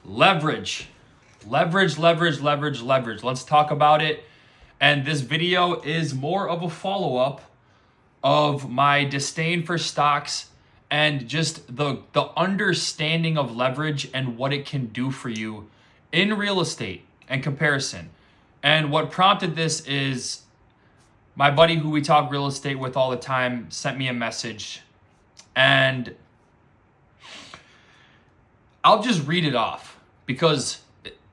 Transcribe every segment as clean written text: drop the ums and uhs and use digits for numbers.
Leverage. Leverage, leverage, leverage, leverage. Let's talk about it. And this video is more of a follow-up of my disdain for stocks and just the understanding of leverage and what it can do for you in real estate and comparison. And what prompted this is my buddy who we talk real estate with all the time sent me a message, and I'll just read it off because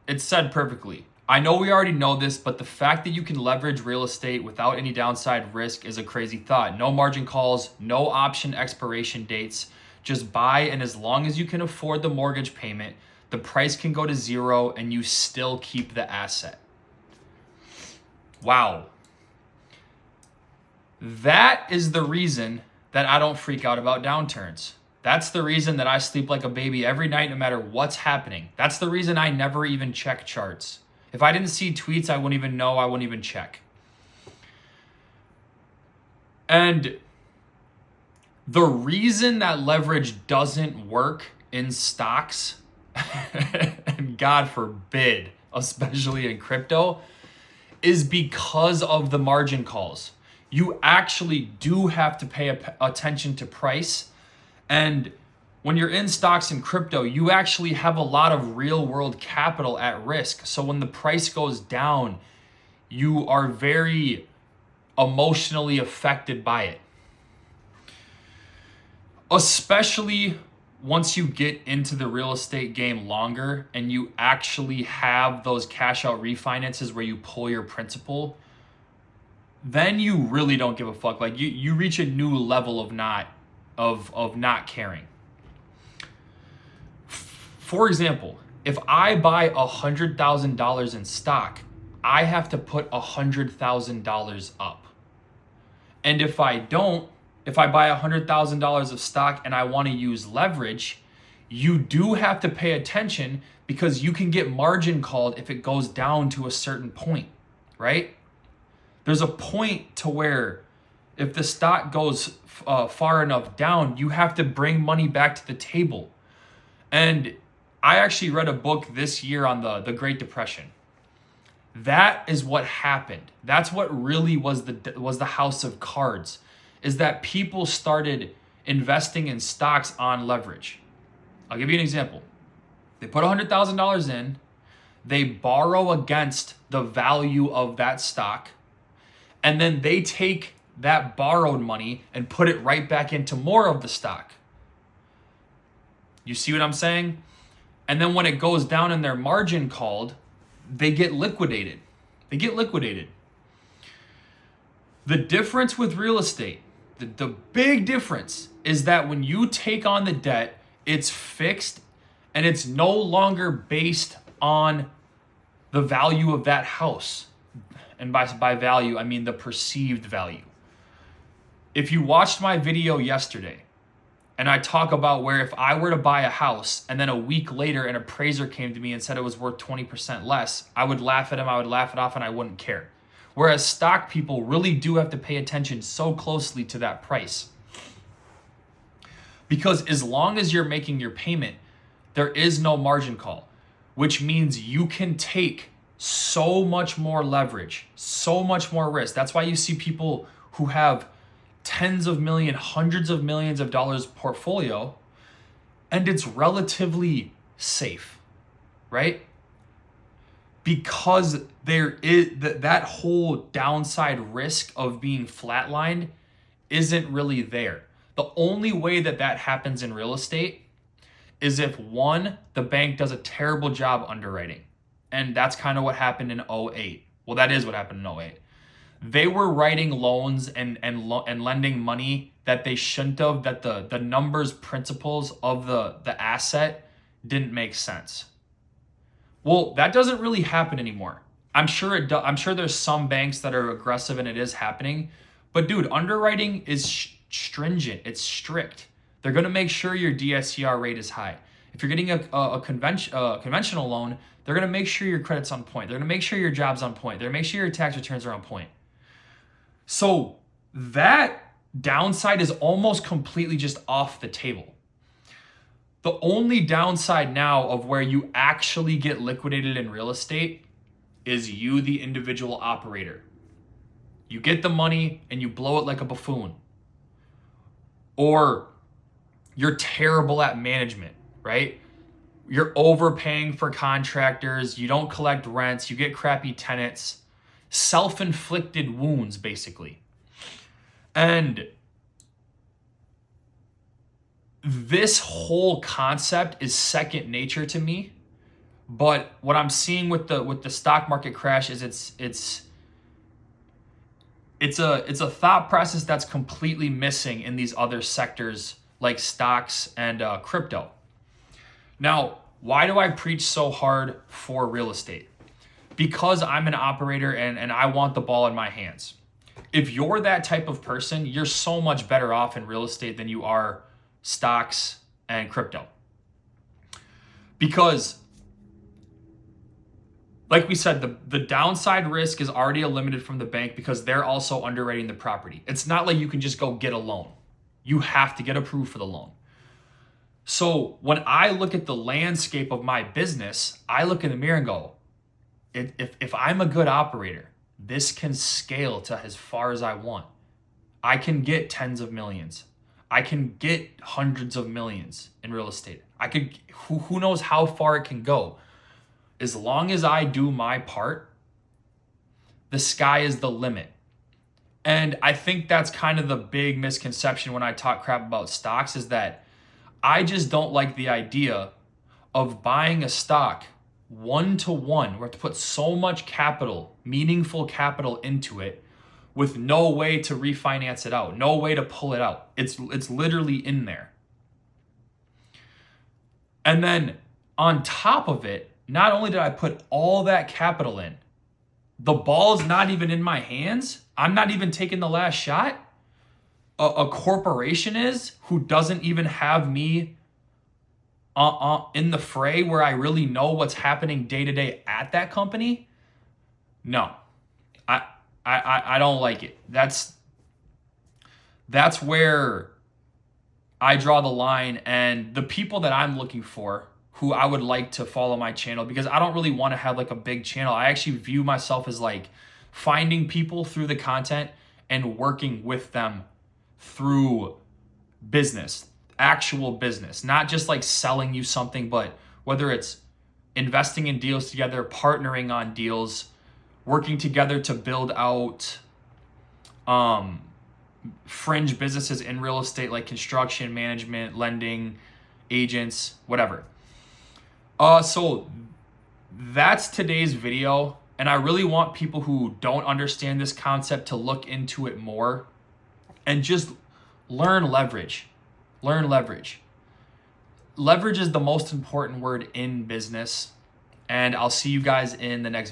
it's said perfectly. I know we already know this, but the fact that you can leverage real estate without any downside risk is a crazy thought. No margin calls, no option expiration dates. Just buy, and as long as you can afford the mortgage payment, the price can go to zero and you still keep the asset. Wow. That is the reason that I don't freak out about downturns. That's the reason that I sleep like a baby every night, no matter what's happening. That's the reason I never even check charts. If I didn't see tweets, I wouldn't even know. I wouldn't even check. And the reason that leverage doesn't work in stocks, and God forbid, especially in crypto, is because of the margin calls. You actually do have to pay attention to price. And when you're in stocks and crypto, you actually have a lot of real world capital at risk. So when the price goes down, you are very emotionally affected by it. Especially once you get into the real estate game longer and you actually have those cash out refinances where you pull your principal, then you really don't give a fuck. Like you reach a new level of not caring. For example, if I buy $100,000 in stock, I have to put $100,000 up. And if I buy $100,000 of stock and I want to use leverage, you do have to pay attention because you can get margin called if it goes down to a certain point, right? There's a point to where if the stock goes far enough down, you have to bring money back to the table. And I actually read a book this year on the Great Depression. That is what happened. That's what really was the house of cards, is that people started investing in stocks on leverage. I'll give you an example. They put $100,000 in, they borrow against the value of that stock, and then they take that borrowed money and put it right back into more of the stock. You see what I'm saying? And then when it goes down and their margin called, they get liquidated. The difference with real estate, the big difference is that when you take on the debt, it's fixed and it's no longer based on the value of that house. And by value, I mean the perceived value. If you watched my video yesterday, and I talk about where if I were to buy a house and then a week later an appraiser came to me and said it was worth 20% less, I would laugh at him, I would laugh it off, and I wouldn't care. Whereas stock people really do have to pay attention so closely to that price. Because as long as you're making your payment, there is no margin call, which means you can take so much more leverage, so much more risk. That's why you see people who have tens of millions, hundreds of millions of dollars portfolio, and it's relatively safe, right? Because there is that whole downside risk of being flatlined isn't really there. The only way that happens in real estate is if one, the bank does a terrible job underwriting. And that's kind of what happened in 2008. Well, that is what happened in 2008. They were writing loans and lending money that they shouldn't have, that the numbers, principles of the asset didn't make sense. Well, that doesn't really happen anymore. I'm sure it does. I'm sure there's some banks that are aggressive and it is happening. But dude, underwriting is stringent. It's strict. They're going to make sure your DSCR rate is high. If you're getting a conventional loan, they're going to make sure your credit's on point. They're going to make sure your job's on point. They're going to make sure your tax returns are on point. So that downside is almost completely just off the table. The only downside now of where you actually get liquidated in real estate is you, the individual operator. You get the money and you blow it like a buffoon. Or you're terrible at management, right? You're overpaying for contractors, you don't collect rents, you get crappy tenants, self-inflicted wounds, basically. And this whole concept is second nature to me. But what I'm seeing with the stock market crash is it's a thought process that's completely missing in these other sectors like stocks and crypto. Now, why do I preach so hard for real estate? Because I'm an operator and I want the ball in my hands. If you're that type of person, you're so much better off in real estate than you are stocks and crypto. Because, like we said, the downside risk is already eliminated from the bank because they're also underwriting the property. It's not like you can just go get a loan. You have to get approved for the loan. So when I look at the landscape of my business, I look in the mirror and go, if I'm a good operator, this can scale to as far as I want. I can get tens of millions. I can get hundreds of millions in real estate. I could, who knows how far it can go. As long as I do my part, the sky is the limit. And I think that's kind of the big misconception when I talk crap about stocks is that I just don't like the idea of buying a stock 1-to-1. We have to put so much capital, meaningful capital into it with no way to refinance it out, no way to pull it out. It's literally in there. And then on top of it, not only did I put all that capital in, the ball's not even in my hands. I'm not even taking the last shot. A corporation is who doesn't even have me in the fray where I really know what's happening day to day at that company. No, I don't like it. That's where I draw the line. And the people that I'm looking for, who I would like to follow my channel, because I don't really want to have like a big channel. I actually view myself as like finding people through the content and working with them through business, actual business, not just like selling you something, but whether it's investing in deals together, partnering on deals, working together to build out fringe businesses in real estate like construction, management, lending, agents, whatever. So that's today's video. And I really want people who don't understand this concept to look into it more and just learn leverage. Learn leverage. Leverage is the most important word in business. And I'll see you guys in the next video.